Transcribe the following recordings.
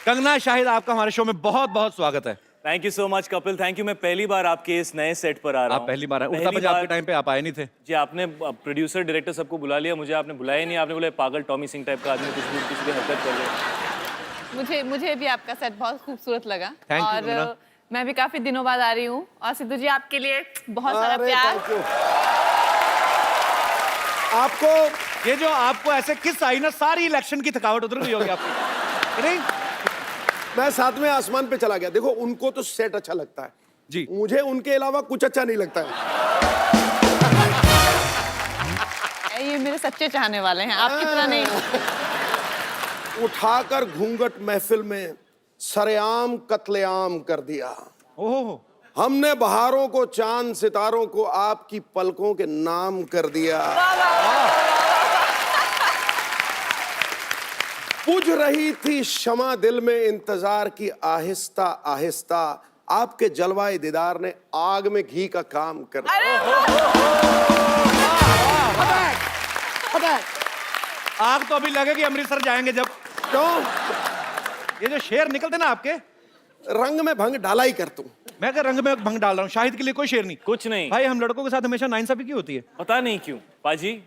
कंगना शाहिद, आपका हमारे शो में बहुत बहुत स्वागत है। Thank you so much Kapil, thank you. मैं पहली बार आपके इस नए सेट पर आ रहा हूँ। आप पहली बार आए, उड़ता पंजाब के टाइम पे आप आए नहीं थे जी। आपने प्रोड्यूसर डायरेक्टर सबको बुला लिया, मुझे आपने बुलाया नहीं। आपने बोला पागल टॉमी सिंह टाइप का आदमी कुछ भी हरकत कर ले। मुझे भी आपका सेट बहुत खूबसूरत लगा। Thank you, और कंगना। मैं भी काफी दिनों बाद आ रही हूँ और सिद्धू जी आपके लिए बहुत सारा प्यार। आपको ये जो आपको ऐसे किस आई ना, सारी इलेक्शन की थकावट उतर गई होगी आपकी। नहीं, मैं सातवें आसमान पे चला गया। देखो, उनको तो सेट अच्छा लगता है जी, मुझे उनके अलावा कुछ अच्छा नहीं लगता है। ये मेरे सच्चे चाहने वाले हैं, आपकी तरह नहीं। उठाकर घूंघट महफिल में सरेआम कत्लेआम कर दिया। ओहो, हमने बहारों को, चांद सितारों को आपकी पलकों के नाम कर दिया। बुझ रही थी शमा दिल में इंतजार की आहिस्ता आहिस्ता, आपके जलवाए दीदार ने आग में घी का काम कर दिया। आग तो अभी लगेगी अमृतसर जाएंगे जब। क्यों? ये जो शेर निकलते ना आपके, रंग में भंग डाला ही कर तू। मैं क्या रंग में भंग डाल रहा हूँ? शाहिद के लिए कोई शेर नहीं। कुछ नहीं भाई, हम लड़कों के साथ हमेशा नाइंसाफी क्यों होती है? पता नहीं क्यों पाजी।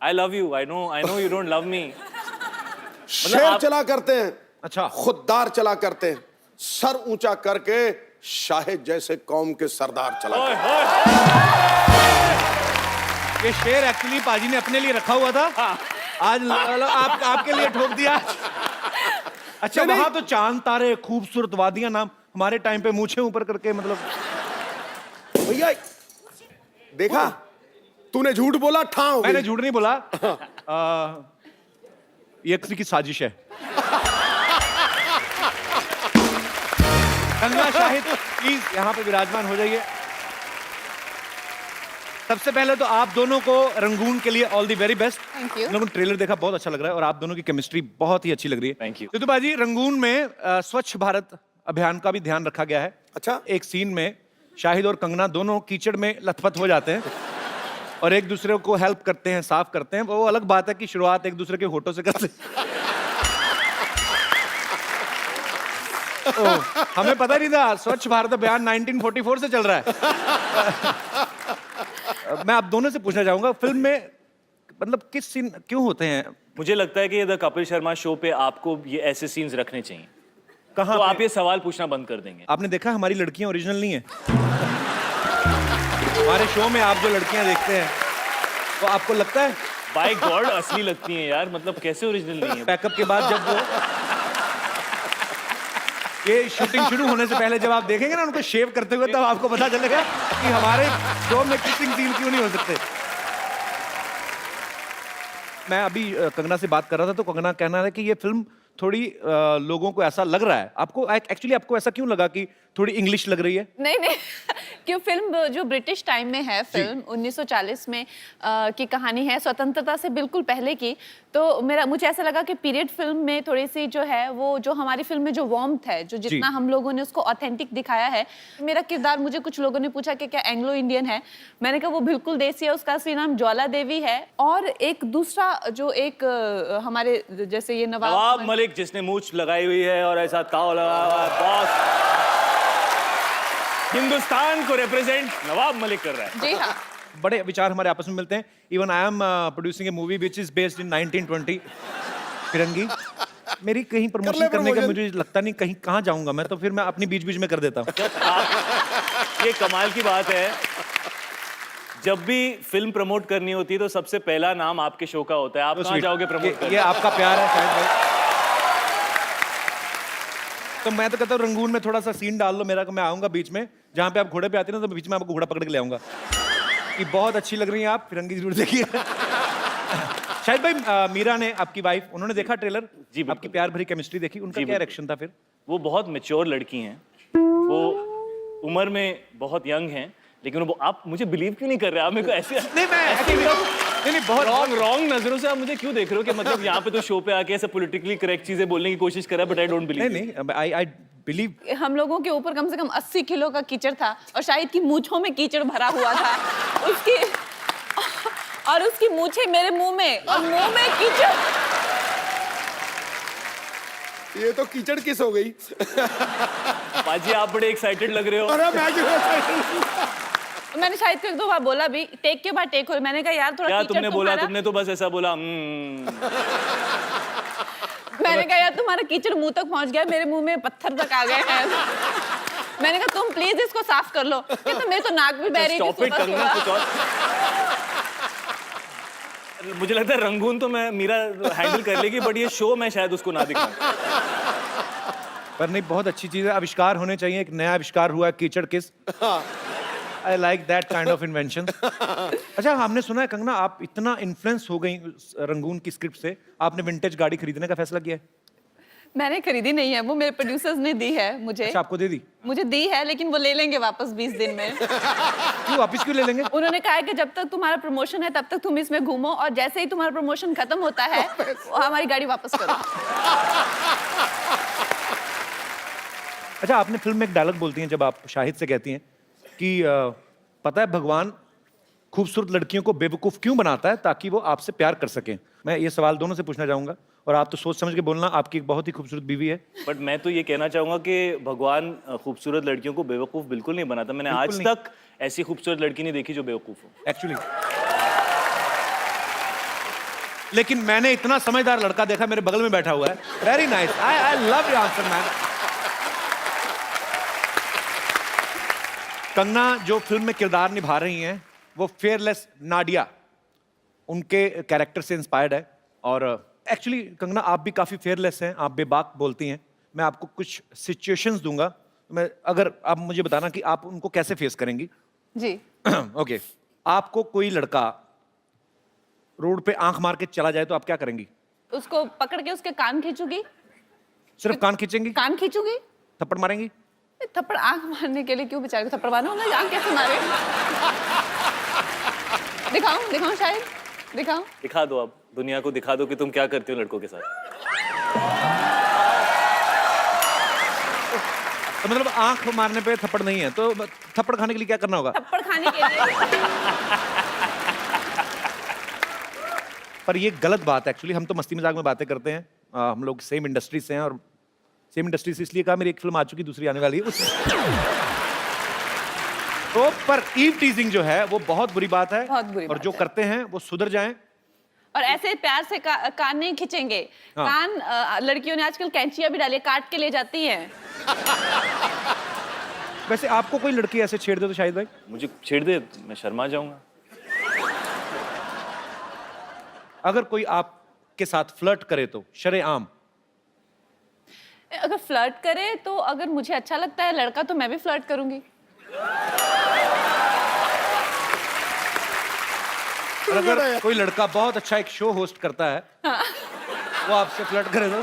आई love you, I know you don't love me. शेर चला करते हैं, अच्छा, खुददार चला करते हैं, सर ऊंचा करके शाहिद जैसे कौम के सरदार चला करते ये शेर एक्चुअली पाजी ने अपने लिए रखा हुआ था। हाँ। आज आपके लिए ठोक दिया। अच्छा, नहीं, वहां तो चांद तारे, खूबसूरत वादियां, नाम हमारे टाइम पे मूछे ऊपर करके, मतलब हैं। भैया देखा, तूने झूठ बोला, ठाव मैंने झूठ नहीं बोला। ये किसी की साजिश है। कंगना शाहिद, प्लीज यहाँ पे विराजमान हो जाइए। सबसे पहले तो आप दोनों को रंगून के लिए all the very best. Thank you. लोगों ने ट्रेलर देखा, बहुत अच्छा लग रहा है और आप दोनों की केमिस्ट्री बहुत ही अच्छी लग रही है। Thank you. सिद्धू बाजी, रंगून में स्वच्छ भारत अभियान का भी ध्यान रखा गया है। अच्छा। एक सीन में शाहिद और कंगना दोनों कीचड़ में लथपथ हो जाते हैं और एक दूसरे को हेल्प करते हैं, साफ करते हैं। वो अलग बात है कि शुरुआत एक दूसरे के होठों से करते हैं। हमें पता नहीं था स्वच्छ भारत अभियान 1944 से चल रहा है। मैं आप दोनों से पूछना चाहूंगा, फिल्म में मतलब किस सीन क्यों होते हैं? मुझे लगता है कि द कपिल शर्मा शो पे आपको ये ऐसे सीन्स रखने चाहिए। कहाँ तो पे? आप ये सवाल पूछना बंद कर देंगे। आपने देखा हमारी लड़कियां ओरिजिनल नहीं है। हमारे शो में आप जो लड़कियां देखते हैं तो आपको लगता है बाय गॉड असली लगती हैं यार, मतलब कैसे ओरिजिनल नहीं है? पैकअप के बाद जब वो ये शूटिंग शुरू होने से पहले जब आप देखेंगे ना उनको शेव करते हुए, तब आपको पता चलेगा कि हमारे शो में किसिंग सीन क्यों नहीं हो सकते। मैं अभी कंगना से बात कर रहा था तो कंगना कहना है कि ये फिल्म थोड़ी लोगों को ऐसा लग रहा है, आपको एक्चुअली आपको ऐसा क्यों लगा कि थोड़ी इंग्लिश लग रही है? नहीं क्यों, फिल्म जो ब्रिटिश टाइम में है, फिल्म 1940 में की कहानी है, स्वतंत्रता से बिल्कुल पहले की। तो मुझे ऐसा लगा कि पीरियड फिल्म में थोड़ी सी जो है वो, जो हमारी फिल्म में जो वार्मथ है, जो जितना हम लोगों ने उसको ऑथेंटिक दिखाया है। मेरा किरदार, मुझे कुछ लोगों ने पूछा कि क्या एंग्लो इंडियन है, मैंने कहा वो बिल्कुल देसी है। उसका असली नाम ज्वाला देवी है। और एक दूसरा जो एक हमारे जैसे ये नवाब मलिक, जिसने मूछ लगाई हुई है और ऐसा ताव लगा हुआ है, बॉस हिंदुस्तान को रिप्रेजेंट नवाब मलिक कर रहा है। जी हाँ, बड़े विचार हमारे आपस में मिलते हैं। Even I am producing A movie which is based in 1920 फिरंगी। मेरी कहीं प्रमोशन करने का मुझे लगता नहीं, कहीं कहाँ जाऊंगा मैं, तो फिर मैं अपनी बीच बीच में कर देता हूँ। ये कमाल की बात है, जब भी फिल्म प्रमोट करनी होती है तो सबसे पहला नाम आपके शो का होता है। आप कहाँ जाओगे प्रमोट करने? ये आपका प्यार है शायद भाई। तो मैं तो कहता हूँ रंगून में थोड़ा सा सीन डाल लो मेरा, मैं आऊंगा बीच में, जहाँ पे आप घोड़े पे आते हैं ना, तो बीच में आपको घोड़ा पकड़ के ले आऊंगा। कि बहुत अच्छी लग रही हैं आप, फिरंगी जरूर देखिए। शायद भाई, मीरा ने, आपकी वाइफ, उन्होंने देखा ट्रेलर जी, आपकी प्यार भरी केमिस्ट्री देखी, उनका क्या रिएक्शन था फिर? वो बहुत मैच्योर लड़की हैं, वो उम्र में बहुत यंग हैं, लेकिन वो, आप मुझे बिलीव क्यों नहीं कर रहे? आप मेरे को ऐसे नहीं बहुत रॉन्ग नजरों से आप मुझे क्यों देख रहे हो कि मतलब यहाँ पे तो शो पे आके ऐसे पॉलिटिकली करेक्ट चीजें बोलने की कोशिश कर रहा है, बट आई डोंट बिलीव। नहीं, आई बिलीव। हम लोगों के ऊपर कम से कम 80 किलो का कीचड़ था और शाहिद की मूंछों में कीचड़ भरा हुआ था। उसकी मूंछें मेरे मुंह में और मुंह में कीचड़। ये तो कीचड़ किस हो गई। पाजी आप बड़े एक्साइटेड लग रहे हो। अरे मैं क्यों मैंने शायद को एक दो बार बोला भी, टेक के बाद टेक हो, मैंने कहा यार थोड़ा क्या कीचड़ तुमने बोला? तुम्हारा- तुमने तो बस ऐसा बोला मैंने कहा यार तुम्हारा कीचड़ मुंह तक पहुंच गया, मेरे मुंह में पत्थर तक आ गए हैं। मैंने कहा तुम प्लीज इसको साफ कर लो, कहते मेरे तो नाक भी बह रही थी स्टॉप इट, सुबह कंगना सुबह। कुछ और। मुझे लगता है रंगून तो मैं मीरा हैंडल कर लेगी, बट ये शो मैं शायद उसको ना दिखाऊं। पर नहीं, बहुत अच्छी चीज है, आविष्कार होने चाहिए। एक नया आविष्कार हुआ है कीचड़ किस। I like that kind of invention. अच्छा, हमने सुना है कंगना आप इतना इन्फ्लुएंस हो गई रंगून की स्क्रिप्ट से, आपने विंटेज गाड़ी खरीदने का फैसला किया है। मैंने खरीदी नहीं है, वो मेरे प्रोड्यूसर्स ने दी है मुझे। अच्छा, आपको दे दी? मुझे दी है, लेकिन वो ले लेंगे वापस 20 दिन में। क्यों वापिस क्यों ले लेंगे? उन्होंने कहा है कि जब तक तुम्हारा प्रमोशन है तब तक तुम इसमें घूमो, और जैसे ही तुम्हारा प्रमोशन खत्म होता है हमारी गाड़ी वापस करो। अच्छा, आपने फिल्म में एक डायलॉग बोलती हैं जब आप शाहिद से कहती हैं कि पता है भगवान खूबसूरत लड़कियों को बेवकूफ क्यों बनाता है, ताकि वो आपसे प्यार कर सकें। मैं ये सवाल दोनों से पूछना चाहूंगा, और आप तो सोच समझ के बोलना, आपकी एक बहुत ही खूबसूरत बीवी है। बट मैं तो ये कहना चाहूंगा कि भगवान खूबसूरत लड़कियों को बेवकूफ बिल्कुल नहीं बनाता। मैंने आज बिल्कुल तक ऐसी खूबसूरत लड़की नहीं देखी जो बेवकूफ हो। एक्चुअली लेकिन मैंने इतना समझदार लड़का देखा, मेरे बगल में बैठा हुआ है। Very nice, I love your answer man. Kangana जो फिल्म में किरदार निभा रही हैं वो फेयरलेस नाडिया, उनके कैरेक्टर से इंस्पायर्ड है। और एक्चुअली कंगना आप भी काफी फेयरलेस हैं, आप बेबाक बोलती हैं। मैं आपको कुछ सिचुएशंस दूंगा, मैं अगर आप मुझे बताना कि आप उनको कैसे फेस करेंगी। जी। ओके, आपको कोई लड़का रोड पे आंख मार के चला जाए तो आप क्या करेंगी? उसको पकड़ के उसके कान खींचूंगी। सिर्फ कान खींचेंगी? कान खींचूंगी। थप्पड़ मारेंगी? थप्पड़ आंख मारने के लिए क्यों बेचारे को थप्पड़ मारना होगा? आंख कैसे मारे? दिखाऊं शायद, दिखाऊं। दिखा दो, अब दुनिया को दिखा दो कि तुम क्या करती हो लड़कों के साथ। तो मतलब आंख मारने पे थप्पड़ नहीं है, तो थप्पड़ खाने के लिए क्या करना होगा? थप्पड़ खाने के लिए पर ये गलत बात है एक्चुअली। हम तो मस्ती मजाक में बातें करते हैं, हम लोग सेम इंडस्ट्री से हैं, और सेम इंडस्ट्री से इसलिए कहा, मेरी एक फिल्म आ चुकी, दूसरी आने वाली है तो पर ईव टीजिंग जो है वो बहुत बुरी बात है, बहुत बुरी और बात जो है। करते हैं वो सुधर जाएं। और ऐसे प्यार से कान नहीं खींचेंगे। हाँ। कान लड़कियों ने आजकल कैंचियां भी डाली है, काट के ले जाती हैं। वैसे आपको कोई लड़की ऐसे छेड़ दे तो शाहिद भाई? मुझे छेड़ दे मैं शर्मा जाऊंगा। अगर कोई आपके साथ फ्लर्ट करे तो शरेआम? अगर फ्लर्ट करे तो, अगर मुझे अच्छा लगता है लड़का तो मैं भी फ्लर्ट करूंगी। और अगर कोई लड़का बहुत अच्छा एक शो होस्ट करता है, वो आपसे फ्लर्ट करे तो?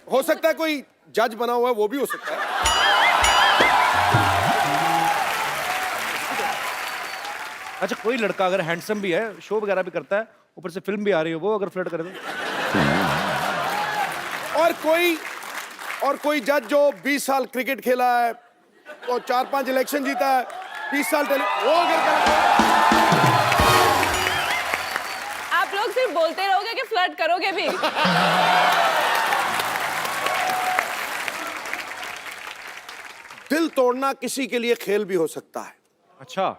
हो सकता है कोई जज बना हुआ है, वो भी हो सकता है। अच्छा, कोई लड़का अगर हैंडसम भी है, शो वगैरह भी करता है, ऊपर से फिल्म भी आ रही है, वो अगर फ्लर्ट करे तो? और कोई जज जो 20 साल क्रिकेट खेला है और 4-5 इलेक्शन जीता है, 20 साल वो अगर आप लोग सिर्फ बोलते रहोगे कि फ्लर्ट करोगे भी? दिल तोड़ना किसी के लिए खेल भी हो सकता है। अच्छा,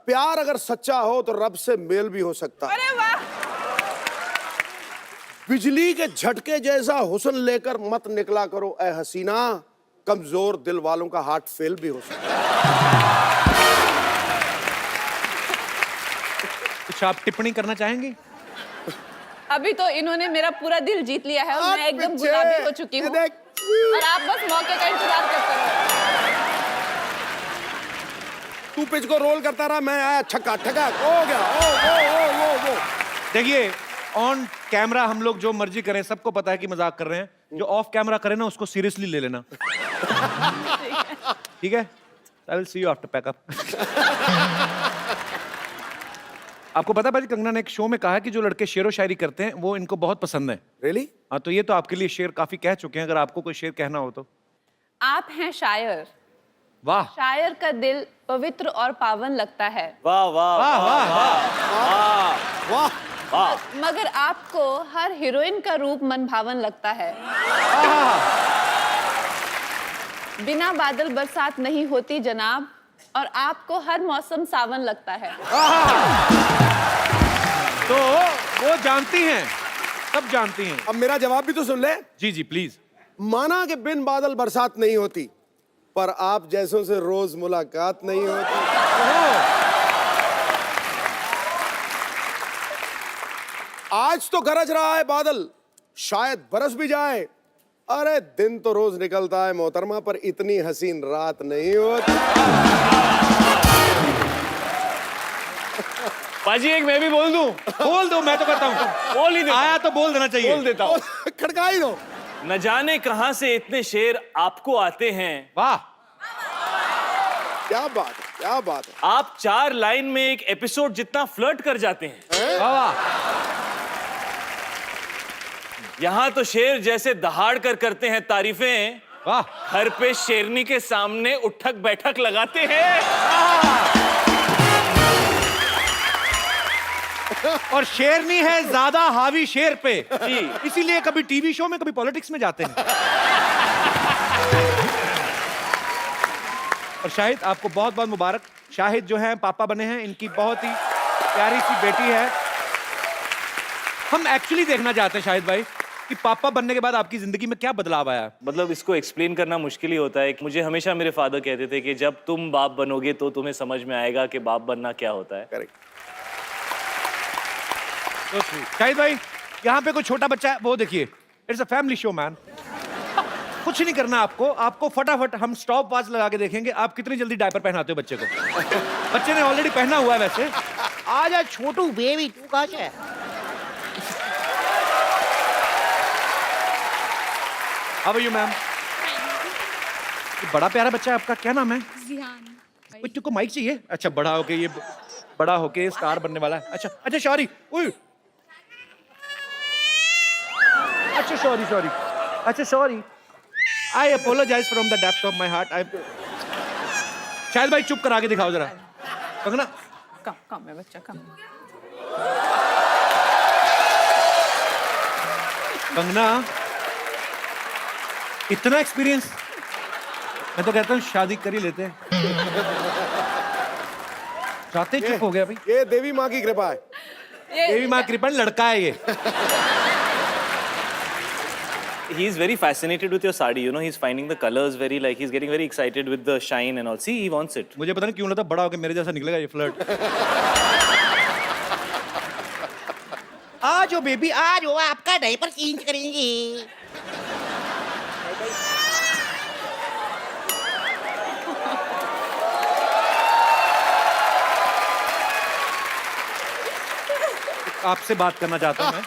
प्यार अगर सच्चा हो तो रब से मेल भी हो सकता है। अरे वाह। बिजली के झटके जैसा हुस्न लेकर मत निकला करो ए हसीना, कमजोर दिल वालों का हार्ट फेल भी हो सकता है। कुछ आप टिप्पणी करना चाहेंगी? अभी तो इन्होंने मेरा पूरा दिल जीत लिया है, और मैं एकदम गुलाबी हो चुकी हूँ, और आप बस मौके का इंतजार करते रहो। तू पिच को रोल करता रहा, मैं आया छक्का ठका हो गया। ओ। देखिए, ऑन कैमरा हम लोग जो मर्जी करें, सबको पता है कि मजाक कर रहे हैं। जो ऑफ कैमरा करे ना, उसको सीरियसली ले लेना। ठीक है? I will see you after pack up. आपको पता है भाई, कंगना ने एक शो में कहा है कि जो लड़के शेरो शायरी करते हैं वो इनको बहुत पसंद है। रियली? हाँ, तो ये तो आपके लिए शेर काफी कह चुके हैं, अगर आपको कोई शेर कहना हो तो। आप हैं शायर, वाह शायर का दिल पवित्र और पावन लगता है। वाह वाह वाह वाह वाह। वाह मगर आपको हर हीरोइन का रूप मनभावन लगता है। बिना बादल बरसात नहीं होती जनाब, और आपको हर मौसम सावन लगता है। तो वो जानती हैं, सब जानती हैं। अब मेरा जवाब भी तो सुन ले। जी जी प्लीज। माना कि बिन बादल बरसात नहीं होती, पर आप जैसों से रोज मुलाकात नहीं होती। आज तो गरज रहा है बादल, शायद बरस भी जाए। अरे दिन तो रोज निकलता है मोहतरमा, पर इतनी हसीन रात नहीं होती। पाजी एक मैं भी बोल दूं? बोल दो, मैं तो करता हूँ। बोल ही देता हूं। आया तो बोल देना चाहिए। बोल देता हूँ। खड़का ही दो। न जाने कहां से इतने शेर आपको आते हैं। वाह, क्या बात है, क्या बात है। आप 4 लाइन में एक एपिसोड जितना फ्लर्ट कर जाते हैं। वाह वाह। यहाँ तो शेर जैसे दहाड़ कर करते हैं तारीफें, वाह। घर पे शेरनी के सामने उठक बैठक लगाते हैं। और शेरनी है ज्यादा हावी शेर पे, जी। इसीलिए कभी टीवी शो में कभी पॉलिटिक्स में जाते हैं। और शाहिद आपको बहुत बहुत मुबारक। शाहिद जो है पापा बने हैं, इनकी बहुत ही प्यारी सी बेटी है। हम एक्चुअली देखना चाहते हैं शाहिद भाई कि पापा बनने के बाद आपकी जिंदगी में क्या बदलाव आया। मतलब इसको एक्सप्लेन करना मुश्किल ही होता है। मुझे हमेशा मेरे फादर कहते थे कि जब तुम बाप बनोगे तो तुम्हें समझ में आएगा कि बाप बनना क्या होता है। करेक्ट। शाहिद भाई यहाँ पे कोई छोटा बच्चा है, वो देखिए, it's a family show man. कुछ नहीं करना आपको, आपको फटाफट हम स्टॉप वॉच लगा के देखेंगे आप कितनी जल्दी डायपर पहनाते हो बच्चे को। बच्चे ने ऑलरेडी पहना हुआ है वैसे। आजा छोटू बेबी, तू कहाँ से है? How are you ma'am? बड़ा प्यारा बच्चा है आपका, क्या नाम है? जिहान। बच्चों को माइक चाहिए? अच्छा, बड़ा होके ये बड़ा होके स्टार बनने वाला है। अच्छा अच्छा सॉरी, अच्छा सॉरी, अच्छा sorry, I apologise from the depth of my heart. I Shahid भाई चुप करा के दिखाओ जरा। कंगना कम है बच्चा, कम। कंगना, इतना एक्सपीरियंस, मैं तो कहता हूँ शादी कर ही लेते हैं। चाहते चुप हो गया भाई। ये देवी माँ की कृपा है। देवी माँ कृपा, लड़का है ये। He is very fascinated with your sari, you know, he's finding the colors very, like, he's getting very excited with the shine and all. See, he wants it. मुझे पता नहीं क्यों लगता बड़ा होकर मेरे जैसा निकलेगा ये फ्लर्ट। आ जाओ बेबी, आ जाओ, आपका डायपर चेंज करेंगे। आपसे बात करना चाहता हूँ मैं।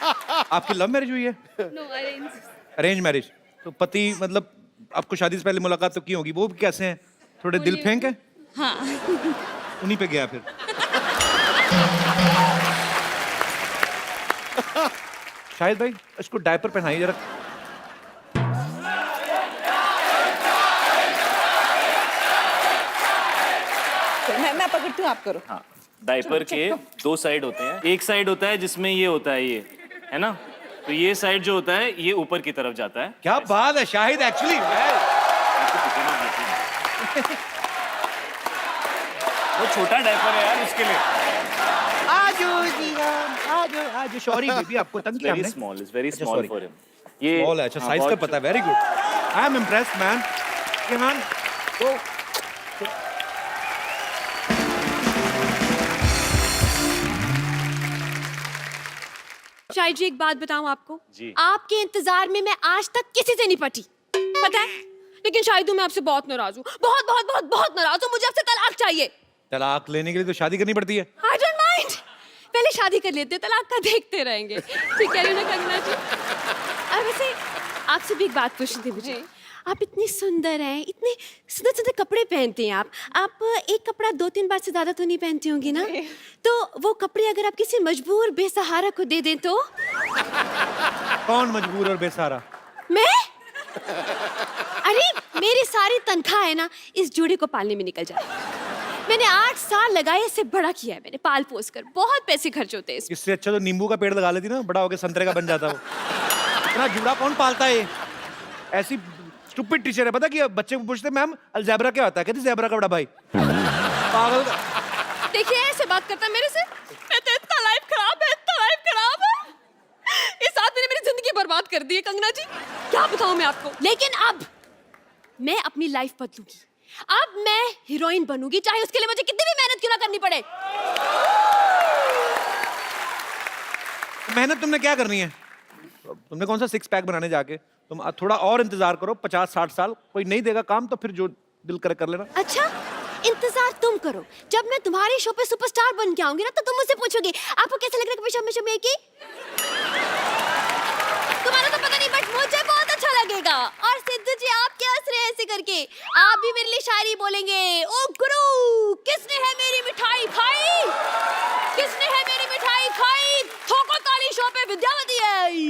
आपकी लव मैरिज हुई है? No, arrange. Arrange marriage. तो पति मतलब आपको शादी से पहले मुलाकात तो की होगी, वो भी कैसे हैं? थोड़े दिल फेंक है? हाँ। उन्हीं पे गया फिर। शाहिद भाई इसको डायपर पहनाइए जरा। मैं पकड़ती हूँ, आप करो। हाँ, डायपर के 2 साइड होते हैं। एक साइड होता है जिसमें ये होता है, ये है ना, तो ये साइड जो होता है ये ऊपर की तरफ जाता है। क्या बात है शाहिद, एक्चुअली वो छोटा डायपर है यार, उसके लिए। आ जाओ जिहान, आ जाओ, आ जाओ। सॉरी बेबी, आपको तंग किया वेरी हमने। स्मॉल, इज वेरी अच्छा, स्मॉल sorry. For him. ये स्मॉल है, अच्छा हाँ, साइज का बहुत पता है, very good. I am impressed man. Jihan तो शायद जी एक बात बताऊं आपको, जी। आपके इंतजार में मैं आज तक किसी से नहीं पटी, पता है? लेकिन शायद मैं आपसे बहुत नाराज हूँ, बहुत बहुत बहुत बहुत नाराज हूँ। मुझे आपसे तलाक चाहिए। तलाक लेने के लिए तो शादी करनी पड़ती है। आई डोंट माइंड, पहले शादी कर लेते, तलाक का देखते रहेंगे। ठीक है ना कंगना जी? और वैसे आपसे भी एक बात पूछनी थी मुझे। आप इतनी सुंदर हैं, इतने सुंदर सुंदर कपड़े पहनती हैं आप एक कपड़ा 2-3 बार से ज्यादा तो नहीं पहनती होंगी ना? तो वो कपड़े अगर आप किसी मजबूर बेसहारा को दे दें तो? कौन मजबूर और बेसहारा? मैं? अरे मेरी सारी तनख्वाह है ना इस जोड़े को पालने में निकल जाए। मैंने 8 साल लगाए, इससे बड़ा किया है मैंने पाल पोस कर। बहुत पैसे खर्च होते हैं इसमें। इससे अच्छा तो नींबू का पेड़ लगा लेती ना, बड़ा होके संतरे का बन जाता वो। इतना जुड़ा कौन पालता है ये? ऐसी स्टूपिड टीचर है। पता कि बच्चे को पूछते मैम अलजेब्रा क्या होता है, कहती ज़ेब्रा का बड़ा भाई। पागल। देखिए ऐसे बात करता है मेरे से। मैं तो इतना लाइफ खराब है, इतना लाइफ खराब है। इस आदमी ने मेरी जिंदगी बर्बाद कर दी है कंगना जी, क्या बताऊं मैं आपको। लेकिन अब मैं अपनी लाइफ बदलूंगी। अब मैं हीरोइन बनूंगी, चाहे उसके लिए मुझे कितनी भी मेहनत क्यों ना करनी पड़े। मेहनत तुमने क्या करनी है? तुमने कौन सा सिक्स पैक बनाने जाके? तुम थोड़ा और इंतजार करो, 50-60 साल कोई नहीं देगा काम तो फिर जो दिल करे कर लेना। अच्छा, इंतजार तुम करो। जब मैं तुम्हारे शो पे सुपरस्टार बन के आऊंगी ना, तो तुम मुझसे पूछोगे आपको कैसा लग रहा है कभी शम्मी शम्मी की? तुम्हारा तो पता नहीं, बट मुझे बहुत अच्छा लगेगा। और सिद्धू जी आप क्या हंस रहे हैं ऐसे करके? आप भी मेरे लिए शायरी बोलेंगे। ओ गुरु, किसने है मेरी मिठाई खाई? किसने है मेरी मिठाई खाई? ठोको ताली, शो पे विद्यावती आई।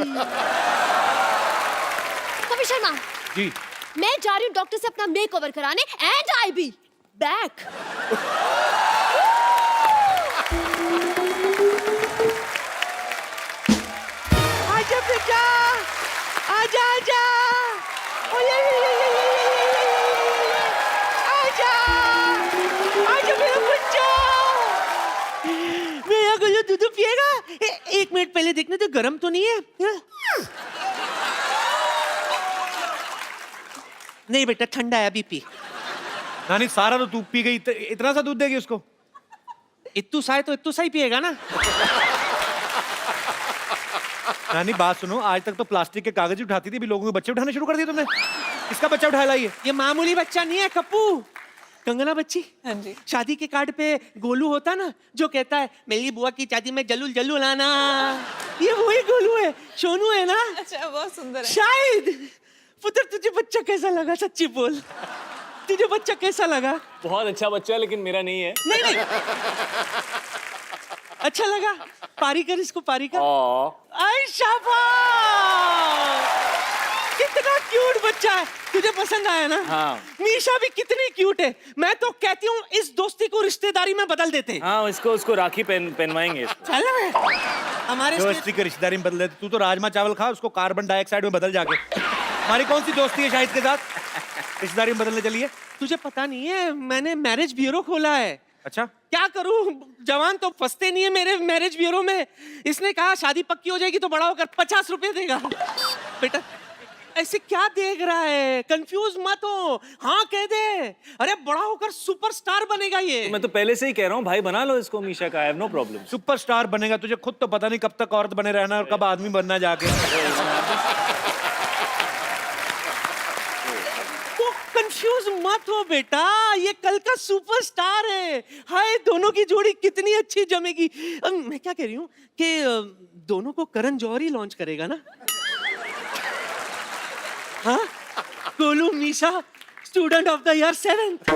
कभी शर्मा जी। मैं जा रही हूँ डॉक्टर से अपना मेकओवर कराने, एंड आई बी बैक। आजा बेटा, आजा आजा, ओले आजा, आजा मेरा बच्चा। मेरा गुल्लू दूध पिएगा? एक मिनट पहले देखने तो गर्म तो नहीं है? नहीं बेटा ठंडा है, अभी पी। नानी सारा तो तू पी गई, इतना सा दूध देगी उसको? इत्तू सा है तो इत्तू सा ही पिएगा ना। नानी बात सुनो, आज तक तो प्लास्टिक के कागज ही उठाती थी, अभी लोगों के बच्चे उठाने शुरू कर दिए तुमने। किसका बच्चा उठा लाई है? ये मामूली बच्चा नहीं है कप्पू, कंगना बच्ची। हाँ जी। शादी के कार्ड पे गोलू होता ना, जो कहता है मेरी बुआ की शादी में जल्लू जल्लू लाना, ये वही गोलू है, सोनू है ना। अच्छा, बहुत सुंदर है। शायद पुत्र तुझे बच्चा कैसा लगा? सच्ची बोल, तुझे बच्चा कैसा लगा? बहुत अच्छा बच्चा है लेकिन मेरा नहीं है। नहीं नहीं, अच्छा लगा? पारी कर इसको, पारी कर। आई शाबाश, कितना क्यूट बच्चा है। तुझे पसंद आया ना? हाँ। मीशा भी कितनी क्यूट है। मैं तो कहती हूँ इस दोस्ती को रिश्तेदारी में बदल देते। हाँ, उसको राखी पहनवाएंगे इसको। चल रहे हमारे दोस्ती की रिश्तेदारी में बदल देते। तू तो राजमा चावल खा, उसको कार्बन डाइऑक्साइड में बदल जाके। हमारी कौन सी दोस्ती है शाहिद के साथ, रिश्तेदारी में बदलने चलिए? तुझे पता नहीं है, मैंने मैरिज ब्यूरो खोला है। अच्छा, क्या करूं, जवान तो फंसते नहीं है मेरे मैरिज ब्यूरो में। इसने कहा शादी पक्की हो जाएगी तो बड़ा होकर 50 रुपए देगा। बेटा ऐसे क्या देख रहा है, कंफ्यूज मत हो, हाँ कह दे। अरे बड़ा होकर सुपरस्टार बनेगा ये। मैं तो पहले से ही कह रहा हूँ भाई, बना लो इसको मीशा का, I have no problem. Superstar बनेगा, तुझे खुद तो पता नहीं कब तक औरत बने रहना और कब आदमी बनना जाके। तो कंफ्यूज मत हो बेटा, ये कल का सुपरस्टार है। हाय, दोनों की जोड़ी कितनी अच्छी जमेगी। मैं क्या कह रही हूँ कि दोनों को करण जौहर ही लॉन्च करेगा ना? हाँ, Golu Misha student of the year 7th।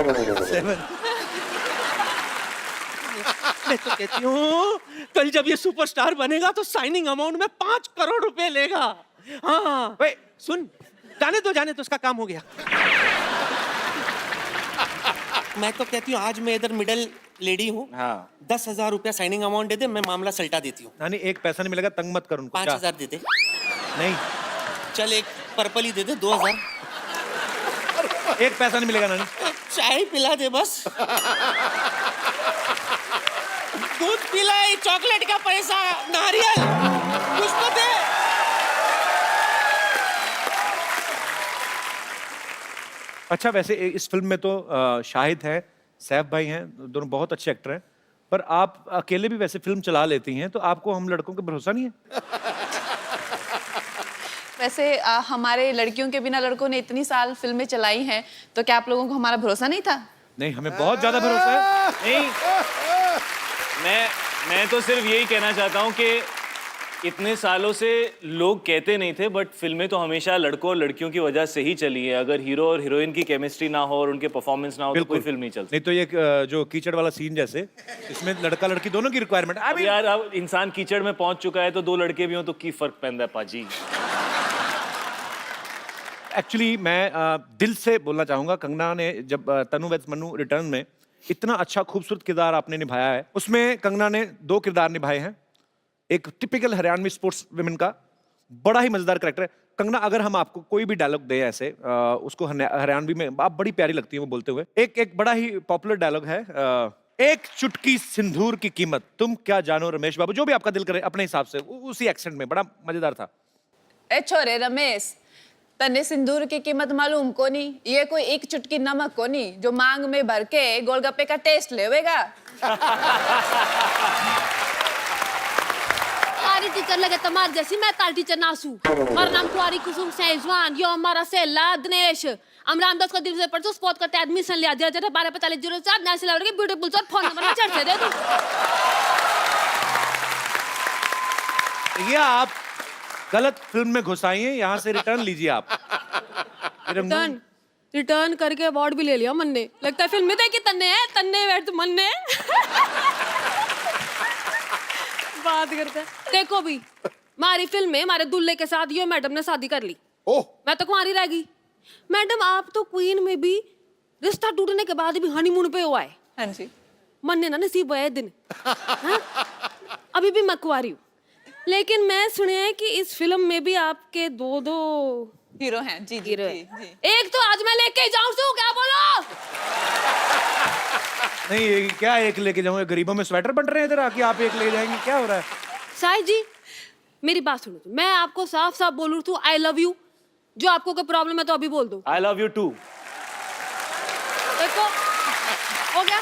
मैं तो कहती हूँ कल जब ये सुपरस्टार बनेगा तो साइनिंग अमाउंट में 5 करोड़ रुपए लेगा। हाँ सुन, जाने तो उसका काम हो गया। मैं तो कहती हूँ आज मैं इधर मिडिल लेडी हूँ। हाँ। 10,000 रुपया साइनिंग अमाउंट दे दे, मैं मामला सल्टा देती हूँ। नानी एक पैसा नहीं मिलेगा, तंग मत कर उनको। 5,000 दे दे। नहीं, चल एक पर्पल ही दे दे, 2,000। एक पैसा नहीं मिलेगा नानी। चाय पिला दे बस। दूध पिलाए, चॉकलेट का पैसा, नारियल कुछ तो दे। अच्छा, वैसे इस फिल्म में तो शाहिद है, सैफ भाई हैं, दोनों बहुत अच्छे एक्टर हैं, पर आप अकेले भी वैसे फिल्म चला लेती हैं, तो आपको हम लड़कों पे भरोसा नहीं है? वैसे हमारे लड़कियों के बिना लड़कों ने इतनी साल फिल्में चलाई हैं, तो क्या आप लोगों को हमारा भरोसा नहीं था? नहीं, हमें बहुत ज्यादा भरोसा है। नहीं, मैं तो सिर्फ यही कहना चाहता हूँ कि इतने सालों से लोग कहते नहीं थे, बट फिल्में तो हमेशा लड़कों और लड़कियों की वजह से ही चली है। अगर हीरो और हीरोइन की केमिस्ट्री ना हो और उनके परफॉर्मेंस ना हो तो कोई फिल्म नहीं चलती। नहीं तो ये जो कीचड़ वाला सीन जैसे, इसमें लड़का लड़की दोनों की रिक्वायरमेंट। अब यार, अब इंसान कीचड़ में पहुंच चुका है तो दो लड़के भी हो तो की फर्क पैंदा है पाजी। एक्चुअली मैं दिल से बोलना चाहूंगा, कंगना ने जब तनु वेड्स मन्नू रिटर्न में इतना अच्छा खूबसूरत किरदार आपने निभाया है। उसमें कंगना ने 2 किरदार निभाए हैं। एक टिपिकल हरियाणवी स्पोर्ट्स विमेन का बड़ा ही मजेदार कैरेक्टर है। कंगना, अगर हम आपको कोई भी डायलॉग दे ऐसे उसको हरियाणवी में, आप बड़ी प्यारी लगती है वो बोलते हुए। एक बड़ा ही पॉपुलर डायलॉग है, एक चुटकी सिंदूर की कीमत तुम क्या जानो रमेश बाबू, जो भी आपका दिल करे अपने हिसाब से, उसी एक्सेंट में, बड़ा मजेदार था। ए छोरे रमेश, तन्ने सिंदूर की कीमत मालूम को नहीं? ये कोई एक चुटकी नमक को नहीं जो मांग में भर के गोलगप्पे का टेस्ट लेवेगा। कुआरी टीचर लगे तुम्हारे जैसी, मैं ताल टीचर नासू। मेरा नाम कुआरी कुसुम सेजवान, यो हमारा सेला दिनेश। हम रामदास को दिल से परसों स्पोर्ट करते एडमिशन लिया दिया जरा 1245 नेशनल लेवल के ब्यूटीफुल सर फोन नंबर में चढ़ दे तू। ये आप गलत फिल्म में घुसाई हैं, यहाँ से रिटर्न लीजिए आप। रिटर्न करके अवार्ड भी ले लिया मन ने। लगता है फिल्म में देखी तन्ने है, तन्ने बैठ मन ने। बात करते हैं। देखो भी, हमारी फिल्म में हमारे दूल्हे के साथ यो मैडम ने शादी कर ली। ओह, मैं तो कुंवारी रह गई। मैडम आप तो क्वीन में भी रिश्ता टूटने के बाद भी हनीमून पे हुआ है। हाँ जी। मन ने ना नसीब हुआ है दिन। हाँ? अभी भी मैं कुंवारी हूँ, लेकिन मैं सुने हैं कि इस फिल्म में भी आपके 2 हीरो हैं। जी जी हीरो जी, है। जी। एक तो आज मैं लेके जाऊं सू, क्या बोलो? नहीं, ये क्या एक लेके जाऊंगे? गरीबों में स्वेटर बन रहे हैं इधर आके, आप एक ले जाएंगे? क्या हो रहा है? साई जी मेरी बात सुनो, मैं आपको साफ साफ बोलूं तो आई लव यू। जो आपको कोई प्रॉब्लम है तो अभी बोल दो। I love you too. देखो हो गया।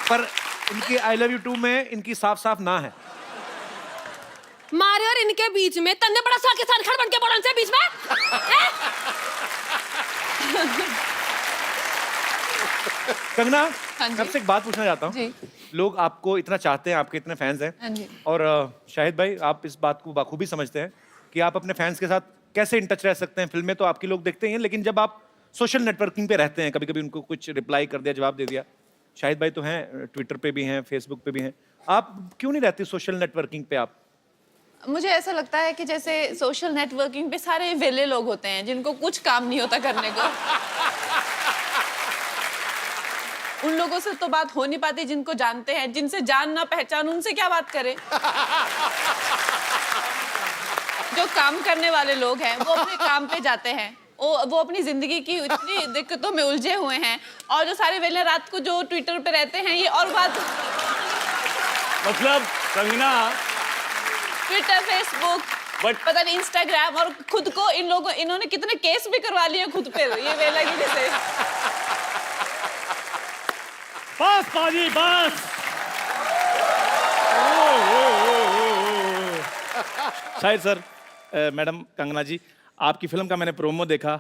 पर इनकी आई लव यू टू में इनकी साफ साफ ना है। मारे और इनके बीच में तन्ने बड़ा सा किसान खड़ बन के बोलन से बीच में कंगना, हाँ जी। मैं आपसे एक बात पूछना चाहता हूँ। जी। लोग आपको इतना चाहते हैं, आपके इतने फैंस हाँ हैं, जी। और शाहिद भाई आप इस बात को बाखूबी समझते हैं कि आप अपने फैंस के साथ कैसे इन टच रह सकते हैं। फिल्में तो आपकी लोग देखते ही हैं, लेकिन जब आप सोशल नेटवर्किंग पे रहते हैं, कभी कभी उनको कुछ रिप्लाई कर दिया, जवाब दे दिया। शाहिद भाई तो हैं, ट्विटर पे भी हैं, फेसबुक पे भी हैं, आप क्यों नहीं रहती सोशल नेटवर्किंग पे? आप मुझे ऐसा लगता है कि जैसे सोशल नेटवर्किंग पे सारे वेले लोग होते हैं जिनको कुछ काम नहीं होता करने को। उन लोगों से तो बात हो नहीं पाती जिनको जानते हैं। जिनसे जान ना पहचान, उनसे क्या बात करें? जो काम करने वाले लोग हैं वो अपने काम पे जाते हैं, वो अपनी जिंदगी की इतनी दिक्कतों में उलझे हुए हैं, और जो सारे वेले रात को जो ट्विटर पे रहते हैं, ये और बात। मतलब कंगना, ट्विटर, फेसबुक, पता नहीं इंस्टाग्राम, और खुद को इन्होंने कितने केस भी करवा लिए खुद पे ये वेला की वजह से। बस पाजी बस। शाहिद सर, मैडम कंगना जी, आपकी फिल्म का मैंने प्रोमो देखा,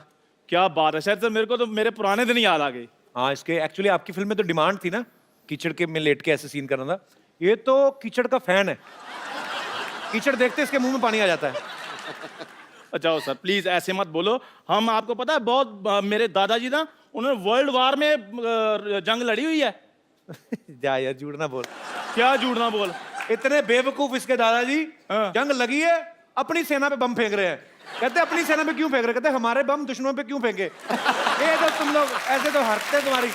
क्या बात है। शायद सर मेरे को तो मेरे पुराने दिन याद आ गए। हाँ, इसके एक्चुअली आपकी फिल्म में तो डिमांड थी ना, कीचड़ के में लेट के ऐसे सीन करना था। ये तो कीचड़ का फैन है, कीचड़ देखते इसके मुंह में पानी आ जाता है। अच्छा सर प्लीज ऐसे मत बोलो। हम आपको पता है बहुत मेरे दादाजी ना, उन्होंने वर्ल्ड वार में जंग लड़ी हुई है। जा यार, झूठ ना बोल। क्या झूठ ना बोल? इतने बेवकूफ इसके दादाजी, हाँ। जंग लगी है, अपनी सेना पे बम फेंक रहे हैं। कहते अपनी सेना पे क्यों फेंक रहे? कहते हमारे बम दुश्मनों पे क्यों फेंके? ये तो तुम लोग ऐसे तो हरते तुम्हारी।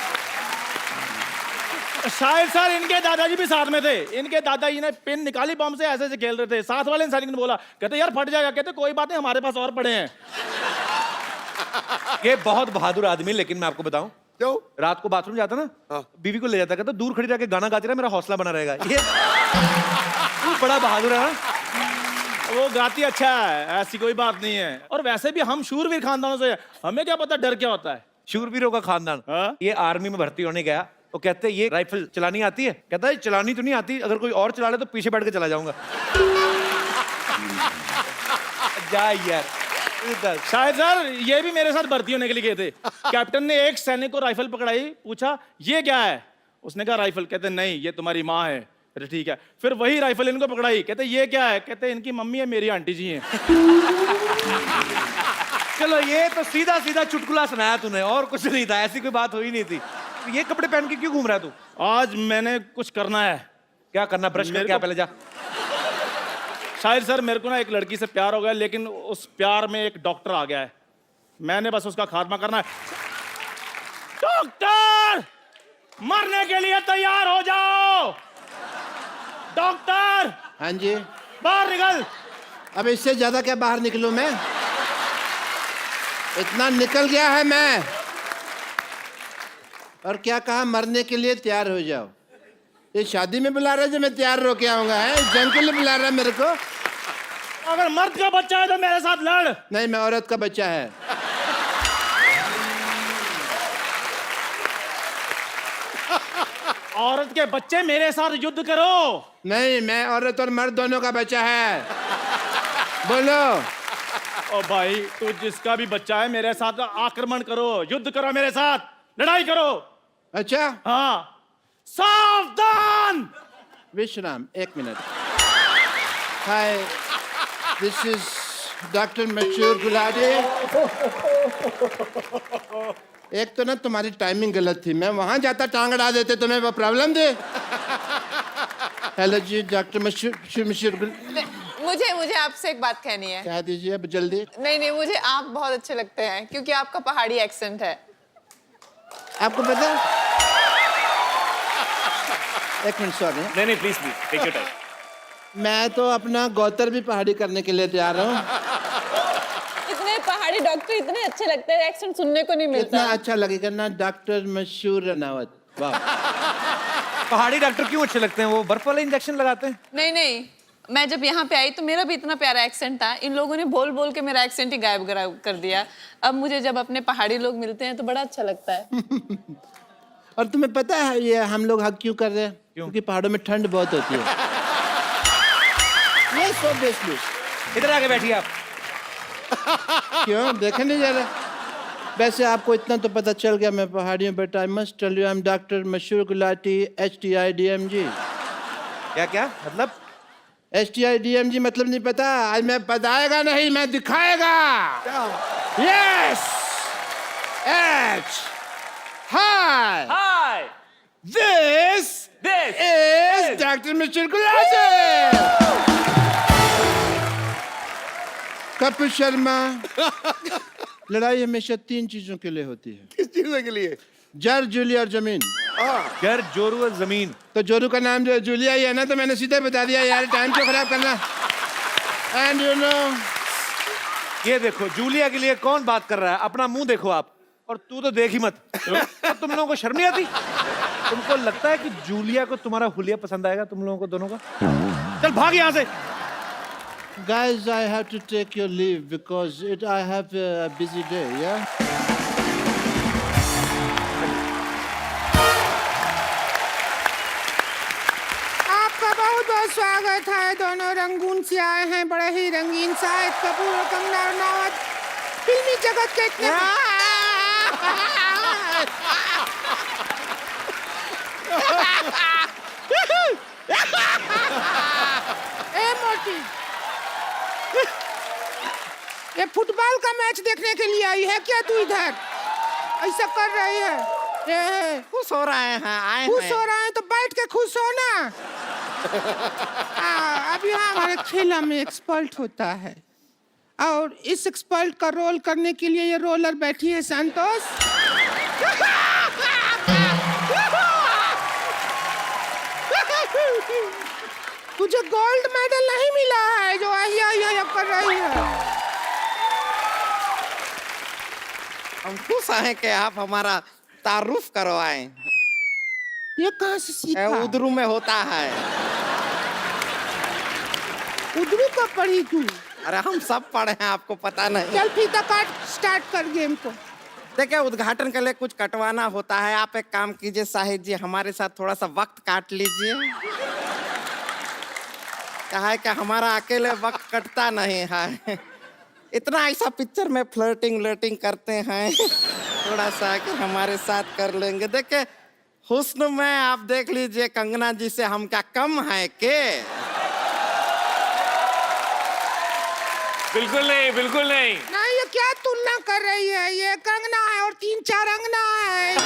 शायद सर इनके दादाजी भी साथ में थे। इनके दादाजी ने पिन निकाली बम से, ऐसे ऐसे खेल रहे थे। साथ वाले इंसान ने बोला, कहते यार फट जाएगा। कहते कोई बात नहीं, हमारे पास और पड़े हैं। ये बहुत बहादुर आदमी, लेकिन मैं आपको बताऊं, क्यों? रात को बाथरूम जाता ना, हाँ। बीवी को ले जाता, कहता दूर खड़ी रह के गाना गाती रहा, मेरा हौसला बना रहेगा। ये बड़ा बहादुर है ना। वो गाती अच्छा है, ऐसी कोई बात नहीं है। और वैसे भी हम शूरवीर खानदानों से हैं, हमें क्या पता डर क्या होता है। शूरवीरों का खानदान। हाँ? ये आर्मी में भर्ती होने गया तो कहते ये राइफल चलानी आती है? कहता है चलानी तो नहीं आती, अगर कोई और चला ले तो पीछे बैठ के चला जाऊंगा। जा यार। शायद सर ये भी मेरे साथ भर्ती होने के लिए गए थे। कैप्टन ने एक सैनिक को राइफल पकड़ाई, पूछा ये क्या है? उसने कहा राइफल। कहते नहीं, ये तुम्हारी माँ है। कहते ठीक है। फिर वही राइफल इनको पकड़ाई, कहते ये क्या है? कहते इनकी मम्मी है, मेरी आंटी जी हैं। चलो, ये तो सीधा सीधा चुटकुला सुनाया तूने, और कुछ नहीं था, ऐसी कोई बात हुई नहीं थी। ये कपड़े पहन के क्यों घूम रहा है तू? आज मैंने कुछ करना है। क्या करना? ब्रश करके आ पहले जा। शायद सर मेरे को ना एक लड़की से प्यार हो गया, लेकिन उस प्यार में एक डॉक्टर आ गया है। मैंने बस उसका खात्मा करना है। डॉक्टर! मरने के लिए तैयार हो जाओ। डॉक्टर हाँ जी। बाहर निकल। अब इससे ज्यादा क्या बाहर निकलूं मैं? इतना निकल गया है मैं। और क्या कहा? मरने के लिए तैयार हो जाओ। ये शादी में बुला रहा है जो मैं तैयार होके आऊंगा? है जंग के लिए बुला रहा है मेरे को? अगर मर्द का बच्चा है तो मेरे साथ लड़। नहीं, मैं औरत का बच्चा है। औरत के बच्चे मेरे साथ युद्ध करो। नहीं, मैं औरत और मर्द दोनों का बच्चा है। बोलो। ओ भाई, तू जिसका भी बच्चा है मेरे साथ आक्रमण करो, युद्ध करो, मेरे साथ लड़ाई करो। अच्छा, हाँ, सावधान। विश्राम, 1 minute. Hi, this is doctor Mashoor Gulati. एक तो ना तुम्हारी टाइमिंग गलत थी, मैं वहां जाता टांग अड़ा देते, तुम्हें वो प्रॉब्लम दे। हेलो जी, डॉक्टर मशहूर मुझे आपसे एक बात कहनी है। कह दीजिए अब जल्दी। नहीं, मुझे आप बहुत अच्छे लगते हैं क्योंकि आपका पहाड़ी एक्सेंट है। आपको पता है? 1 मिनट, सॉरी। नहीं प्लीज टेक योर टाइम। मैं तो अपना गौतर भी पहाड़ी करने के लिए तैयार हूँ। इतने पहाड़ी डॉक्टर इतने अच्छे लगते हैं, एक्सेंट सुनने को नहीं मिलता। इतना अच्छा लगेगा ना, डॉक्टर मशहूर रनावत। वाह। पहाड़ी डॉक्टर क्यों अच्छे लगते हैं? वो बर्फ वाले इंजेक्शन लगाते हैं। नहीं, मैं जब यहाँ पे आई तो मेरा भी इतना प्यारा एक्सेंट था, इन लोगों ने बोल बोल के मेरा एक्सेंट ही गायब कर दिया। अब मुझे जब अपने पहाड़ी लोग मिलते हैं तो बड़ा अच्छा लगता है। और तुम्हें पता है ये हम लोग हक क्यों कर रहे हैं? क्योंकि पहाड़ों में ठंड बहुत होती है। ये सो बेसली। इधर आके बैठिए आप। क्यों देखे नहीं जा रहा? वैसे आपको इतना तो पता चल गया मैं पहाड़ी हूँ, but I must tell you I am doctor Mashoor Gulati HTIDMG। क्या मतलब? HTIDMG मतलब नहीं पता? आज मैं बताएगा नहीं, मैं दिखाएगा। Yes, H, hi, hi, this is doctor Mashoor Gulati. Kapil Sharma. लड़ाई हमेशा 3 चीजों के लिए होती है। किस चीज के लिए? जर, जूली और जमीन। घर, जोरू और जमीन। तो जोरू का नाम जो जूलिया ही है ना, तो मैंने सीधे बता दिया यार, टाइम क्यों खराब करना। एंड यू नो, ये देखो, जूलिया के लिए कौन बात कर रहा है? अपना मुंह देखो आप। और तू तो देख ही मत। अब तुम लोगों को शर्म नहीं आती? तुमको लगता है कि जूलिया को तुम्हारा हुलिया पसंद आएगा? तुम लोगों को दोनों का? चल भाग यहाँ से। guys, I have to take your leave because I have a busy day, yeah? आपका बहुत बहुत स्वागत है। दोनों रंगून से आए हैं, बड़े ही रंगीन। शाहिद कपूर और कंगना रनावत फिल्मी जगत के इतने ए मोटी, ये फुटबॉल का मैच देखने के लिए आई है क्या तू इधर? ऐसा कर रही है? खुश हो रहे हैं, आए खुश हो रहे हैं तो बैठ के खुश हो ना। अब यहाँ हमारे खेला में एक्सपर्ट होता है, और इस एक्सपर्ट का रोल करने के लिए ये रोलर बैठी है संतोष। तुझे गोल्ड मेडल नहीं मिला है जो आहिया कर रही है। हम खुश हैं कि आप हमारा तारुफ करवाएं। ये कहाँ से सीखा? उधरू में होता है। उधरू का पढ़ी तू? अरे हम सब पढ़े हैं, आपको पता नहीं। चल फीता काट, स्टार्ट कर गेम को। देखिए, उद्घाटन के लिए कुछ कटवाना होता है। आप एक काम कीजिए शाहिद जी, हमारे साथ थोड़ा सा वक्त काट लीजिए। क्या है कि हमारा अकेले वक्त कटता नहीं है। इतना ऐसा पिक्चर में फ्लर्टिंग करते हैं, थोड़ा सा कि हमारे साथ कर लेंगे। देखिए, हुस्न में आप देख लीजिए कंगना जी से हम क्या कम है के? बिल्कुल नहीं, बिल्कुल नहीं। नहीं, ये क्या तुलना कर रही है? ये कंगना है और 3-4 अंगना है।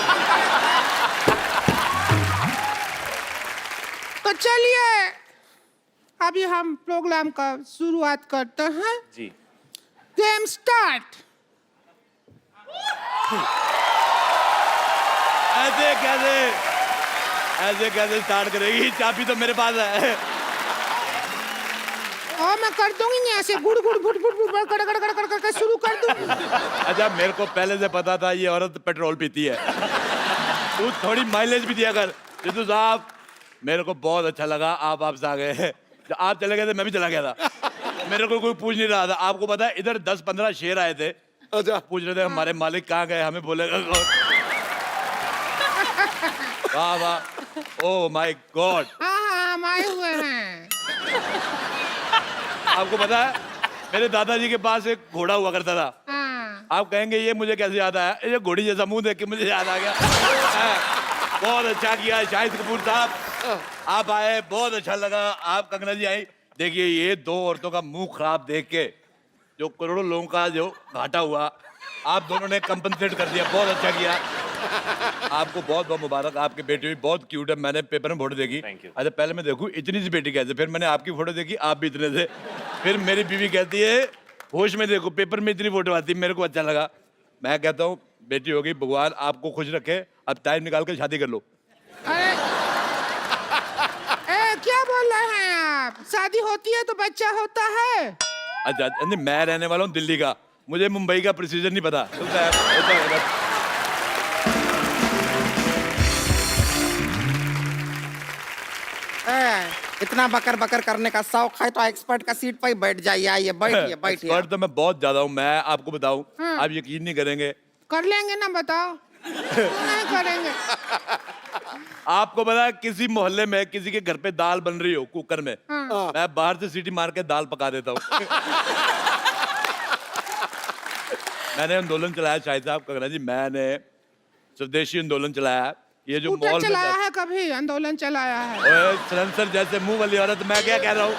तो चलिए अभी हम प्रोग्राम का शुरुआत करते हैं। जी। Game start. कैसे ऐसे कैसे स्टार्ट करेगी? चाबी तो मेरे पास है। और मैं कर दूंगी यहाँ से गुड़ गुड़ गुड़ गुड़ गुड़ कर कर कर कर कर शुरू कर दूंगी। अच्छा, मेरे को पहले से पता था ये औरत पेट्रोल पीती है। तू थोड़ी माइलेज भी दिया कर। जितू साहब, मेरे को बहुत अच्छा लगा आप आपसे आ गए। जब आप चले गए थे मैं भी चला गया था। मेरे को कोई पूछ नहीं रहा था। आपको पता है इधर 10-15 शेर आए थे। अच्छा, पूछ रहे थे हमारे मालिक कहाँ गए, हमें बोलेगा कौन? वाह वाह, ओह माय गॉड। हाँ हम आए हुए हैं। आपको पता है मेरे दादाजी के पास एक घोड़ा हुआ करता था। हाँ। आप कहेंगे ये मुझे कैसे याद आया? ये घोड़ी जैसा मुंह देख के मुझे याद आ गया। बहुत अच्छा किया शाहिद कपूर साहब, आप आए, बहुत अच्छा लगा। आप कंगना जी आई। देखिए, ये दो औरतों का मुंह खराब देख के जो करोड़ों लोगों का जो घाटा हुआ, आप दोनों ने कंपनसेट कर दिया। बहुत अच्छा किया। आपको बहुत बहुत मुबारक। आपकी बेटी भी बहुत क्यूट है। मैंने पेपर में फोटो देखी। Thank you. अच्छा, पहले मैं देखूं इतनी सी बेटी कैसे, फिर मैंने आपकी फोटो देखी, आप भी इतने थे। फिर मेरी बीवी कहती है होश में देखो, पेपर में इतनी फोटो आती है। मेरे को अच्छा लगा। मैं कहता हूँ बेटी हो गई, भगवान आपको खुश रखे। अब टाइम निकाल के शादी कर लो। अरे क्या बोल रहे हैं आप? शादी होती है तो बच्चा होता है। अच्छा नहीं, मैं रहने वाला हूँ दिल्ली का, मुझे मुंबई का प्रोसीजर नहीं पता। होता है। इतना बकर बकर करने का शौक है तो एक्सपर्ट का सीट पर ही बैठ जाइए। आइए बैठिए बैठिए। एक्सपर्ट तो मैं बहुत ज्यादा हूँ। मैं आपको बताऊँ, आप यकीन नहीं करेंगे। कर लेंगे ना, बताओ। क्यों नहीं करेंगे? आपको पता है किसी मोहल्ले में किसी के घर पे दाल बन रही हो कुकर में, मैं बाहर से सीटी मार के दाल पका देता हूँ। मैंने आंदोलन चलाया शाहिद साहब, कंगना जी, मैंने स्वदेशी आंदोलन चलाया। ये जो स्कूटर मॉल में चलाया है, कभी आंदोलन चलाया है? ओए सलेंसर जैसे मुंह वाली औरत, मैं क्या कह रहा हूँ।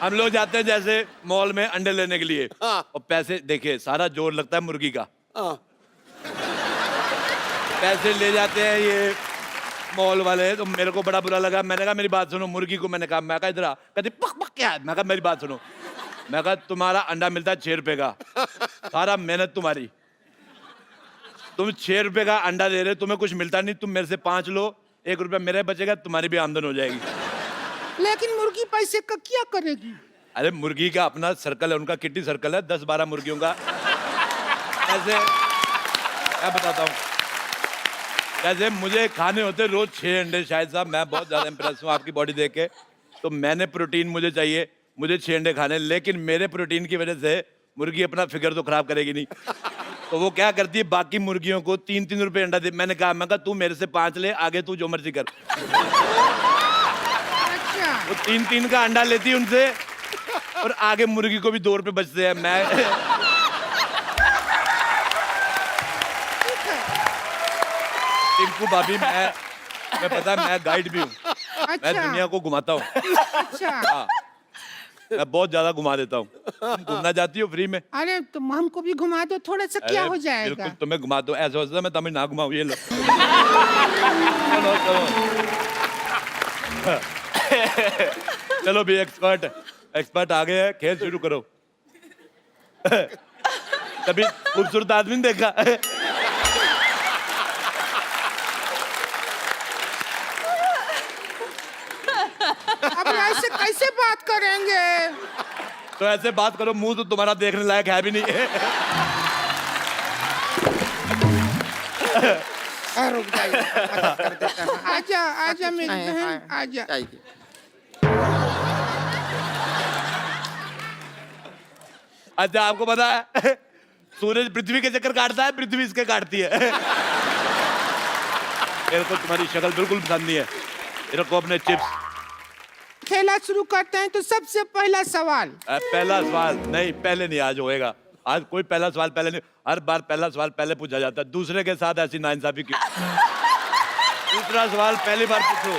हम लोग जाते हैं जैसे मॉल में अंडे लेने के लिए, और पैसे देखिए सारा जोर लगता है मुर्गी का। पैसे ले जाते हैं ये मॉल वाले, तो मेरे को बड़ा बुरा लगा। मैंने कहा मेरी बात सुनो। मुर्गी को मैंने कहा, मैं कहा इधर आ। कहती पक पक क्या है? मैं कहा मेरी बात सुनो। मैं कहा तुम्हारा अंडा मिलता है 6 रुपए का, सारा मेहनत तुम्हारी, तुम 6 रुपए का अंडा दे रहे, तुम्हें कुछ मिलता नहीं। तुम मेरे से 5 लो, 1 रुपया मेरे बचेगा, तुम्हारी भी आमदन हो जाएगी। लेकिन मुर्गी पैसे का क्या करेगी? अरे मुर्गी का अपना सर्कल है, उनका किट्टी सर्कल है 10-12 मुर्गियों का। ऐसे मैं बताता हूँ, जैसे मुझे खाने होते रोज 6 अंडे। शायद साहब मैं बहुत ज्यादा इंप्रेस हूँ आपकी बॉडी देख के। तो मैंने प्रोटीन मुझे चाहिए, मुझे 6 अंडे खाने, लेकिन मेरे प्रोटीन की वजह से मुर्गी अपना फिगर तो खराब करेगी नहीं। तो वो क्या करती है, बाकी मुर्गियों को 3-3 रुपए अंडा दे। मैंने कहा तू मेरे से 5 ले, आगे तू जो मर्जी कर। अच्छा। वो 3-3 का अंडा लेती है उनसे, और आगे मुर्गी को भी 2 रुपए बचते हैं। मैं टिंकू भाभी, मैं पता है मैं गाइड भी हूँ। मैं अच्छा। दुनिया को घुमाता हूँ। अच्छा। हाँ, मैं बहुत ज्यादा घुमा देता हूँ। तुम घूमना चाहती हो फ्री में? अरे तुम हमको भी घुमा दो, थोड़ा सा क्या अरे, हो जाएगा? बिल्कुल तुम्हें घुमा दो। ऐसा होता है मैं तुम्हें ना घुमाऊँ। ये लो। चलो चलो चलो भी एक्सपर्ट आ गए हैं, खेल शुरू करो। कभी खूबसूरत आदमी नहीं देखा? अब ऐसे कैसे बात करेंगे? तो ऐसे बात करो, मुंह तो तुम्हारा देखने लायक है भी नहीं। रुक जाइए, मदद कर देते हैं। आजा आजा मेरी बहन, आजा। जाइए। अच्छा, आपको पता है सूरज पृथ्वी के चक्कर काटता है, पृथ्वी इसके काटती है। मेरे को तुम्हारी शक्ल बिल्कुल पसंद नहीं है। मेरे को अपने चिप्स। खेला शुरू करते हैं तो सबसे पहला सवाल। पहला सवाल नहीं, पहले नहीं, आज होएगा। आज कोई पहला सवाल पहले नहीं, हर बार पहला सवाल पहले पूछा जाता है। दूसरे के साथ ऐसी नाइंसाफी क्यों? दूसरा सवाल पहली बार पूछो।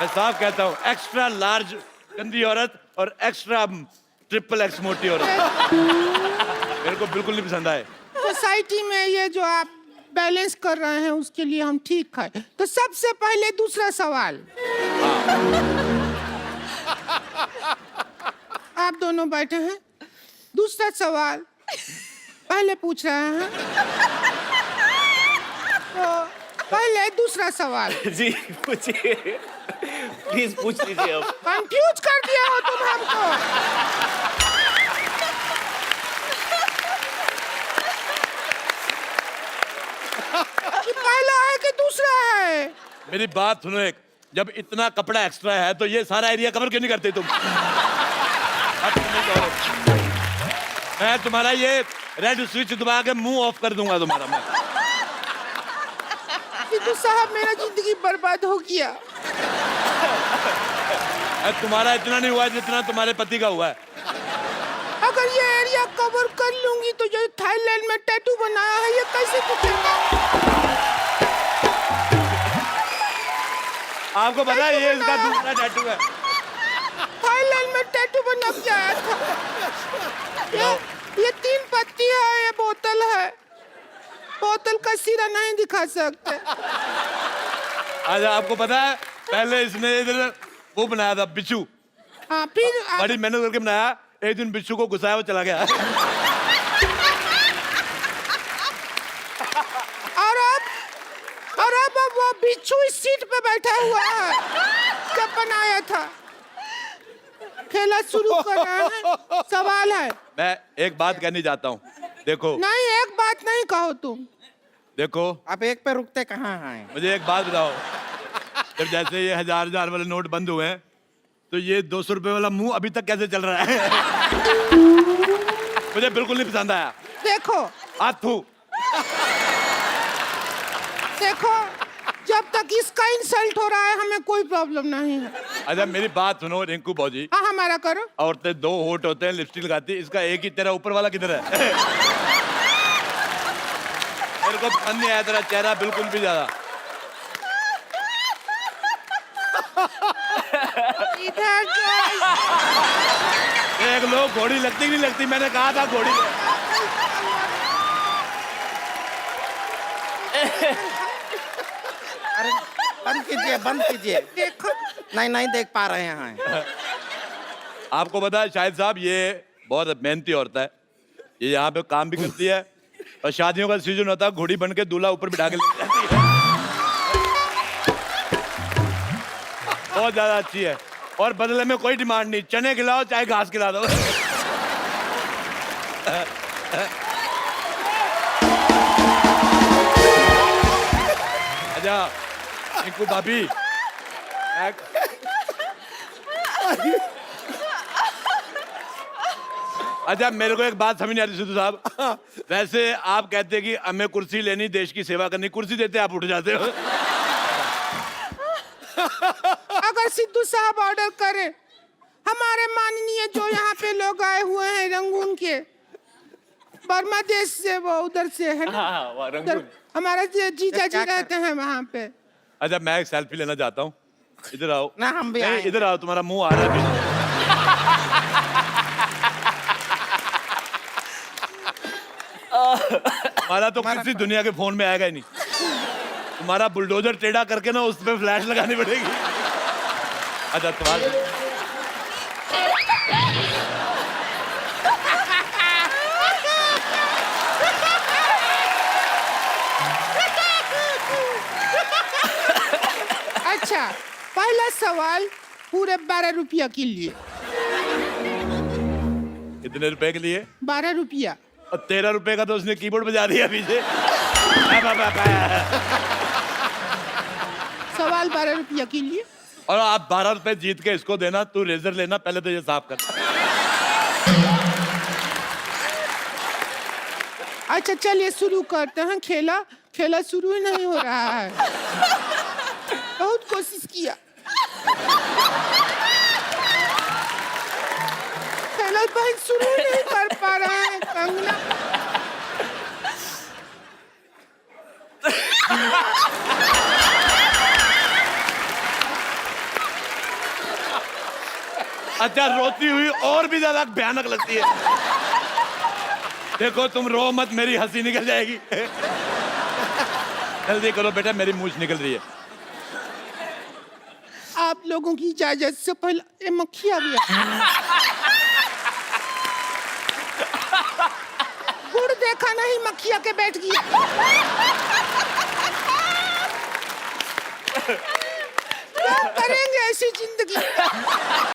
मैं साफ कहता हूँ, एक्स्ट्रा लार्ज गंदी औरत और एक्स्ट्रा XXX मोटी औरत मेरे को बिल्कुल नहीं पसंद आए। सोसाइटी में ये जो आप बैलेंस कर रहे हैं उसके लिए हम ठीक है। तो सबसे पहले दूसरा सवाल। आप दोनों बैठे हैं, दूसरा सवाल पहले पूछ रहे हैं। तो पहले दूसरा सवाल। जी पूछिए, प्लीज पूछ लीजिए अब। कंफ्यूज कर दिया हो तुम हमको। कि पहला है कि दूसरा है? मेरी बात सुनो, एक जब इतना कपड़ा एक्स्ट्रा है तो ये सारा एरिया कवर क्यों नहीं करते तुम? मैं तुम्हारा ये रेड स्विच दबा के मुंह ऑफ कर दूंगा तुम्हारा मैं। सिद्धू साहब मेरा जिंदगी बर्बाद हो गया। तुम्हारा इतना नहीं हुआ जितना तुम्हारे पति का हुआ है। अगर ये एरिया कवर कर लूंगी तो जो थाईलैंड में टैटू बनाया है ये कैसे दिखेगा? आपको पता है ये इसका दूसरा टैटू है। थाईलैंड में टैटू बना के आया था। ये 3 पत्ती है, ये बोतल है। बोतल का सिरा नहीं दिखा सकते। आज आपको पता है पहले इसने इधर वो बनाया था बिच्छू। हाँ फिर बड़ी मेहनत करके बनाया, एक दिन बिच्छू को गुस्साया वो चला गया। और अब वो बिच्छू इस सीट पे बैठा हुआ है जब बनाया था। खेला शुरू करना है। सवाल है। मैं एक बात कहनी चाहता हूँ, देखो। नहीं एक बात नहीं कहो तुम। देखो आप एक पे रुकते कहाँ हैं? मुझे एक बात बताओ, जब जैसे ये 1000 वाले नोट बंद हुए हैं तो ये 200 रुपए वाला मुंह अभी तक कैसे चल रहा है? मुझे बिल्कुल नहीं पसंद आया। देखो हाथू देखो, जब तक इसका इंसल्ट हो रहा है हमें कोई प्रॉब्लम नहीं है। अच्छा मेरी बात सुनो रिंकू भौजी। हाँ हमारा करो। औरतें 2 होठ होते हैं, लिपस्टिक लगाती, इसका एक ही तेरा ऊपर वाला किधर है? मेरे को पसंद नहीं आया तेरा चेहरा बिल्कुल भी ज्यादा। इधर एक लोग घोड़ी लगती नहीं लगती, मैंने कहा था घोड़ी। अरे बंद कीजिए, बंद कीजिए। देखो नहीं देख पा रहे हैं। आपको पता है शाहिद साहब ये बहुत मेहनती औरत है, ये यहाँ पे काम भी करती है और शादियों का सीजन होता है घोड़ी बन के दूल्हा ऊपर बिठा के ले जाती है। बहुत ज्यादा अच्छी है और बदले में कोई डिमांड नहीं, चने खिलाओ चाहे घास खिला दो। अच्छा रिंकू भाभी, अच्छा मेरे को एक बात समझ नहीं आती सिद्धू साहब, वैसे आप कहते हैं कि हमें कुर्सी लेनी, देश की सेवा करनी, कुर्सी देते आप उठ जाते हो। अगर सिद्धू साहब ऑर्डर करें, हमारे माननीय जो यहाँ पे लोग आए हुए हैं रंगून के, बर्मा देश से, वो उधर से है ना। हाँ, उधर हमारा जीजा जी रहते हैं वहाँ पे। अच्छा मैं एक सेल्फी लेना चाहता हूँ, इधर आओ। ना हम भी नहीं, आए। इधर आओ, तुम्हारा मुंह आ रहा है। तुम्हारा तो किसी दुनिया के फोन में आएगा ही नहीं। तुम्हारा बुलडोजर टेढ़ा करके ना उस पे फ्लैश लगानी पड़ेगी। अच्छा तुम्हारा अच्छा पहला सवाल पूरे 12 रुपया के लिए। कितने रुपए के लिए? 12 रुपया। और 13 रुपए का तो उसने कीबोर्ड बजा दिया पीछे। सवाल 12 रुपया के लिए। और आप 12 रुपए जीत के इसको देना, तू रेजर लेना, पहले तो ये साफ कर। अच्छा चलिए शुरू करते हैं। खेला शुरू ही नहीं हो रहा है। बहुत कोशिश किया, खेला बहुत शुरू ही नहीं कर पा रहा है कंगना। अच्छा रोती हुई और भी ज्यादा भयानक लगती है। देखो तुम रो मत, मेरी हंसी निकल जाएगी। जल्दी करो बेटा, मेरी मूंछ निकल रही है। आप लोगों की इजाजत से पहले ये मक्खियाँ भी गुड़ देखा नहीं, मक्खिया के बैठ गया। क्या करेंगे ऐसी जिंदगी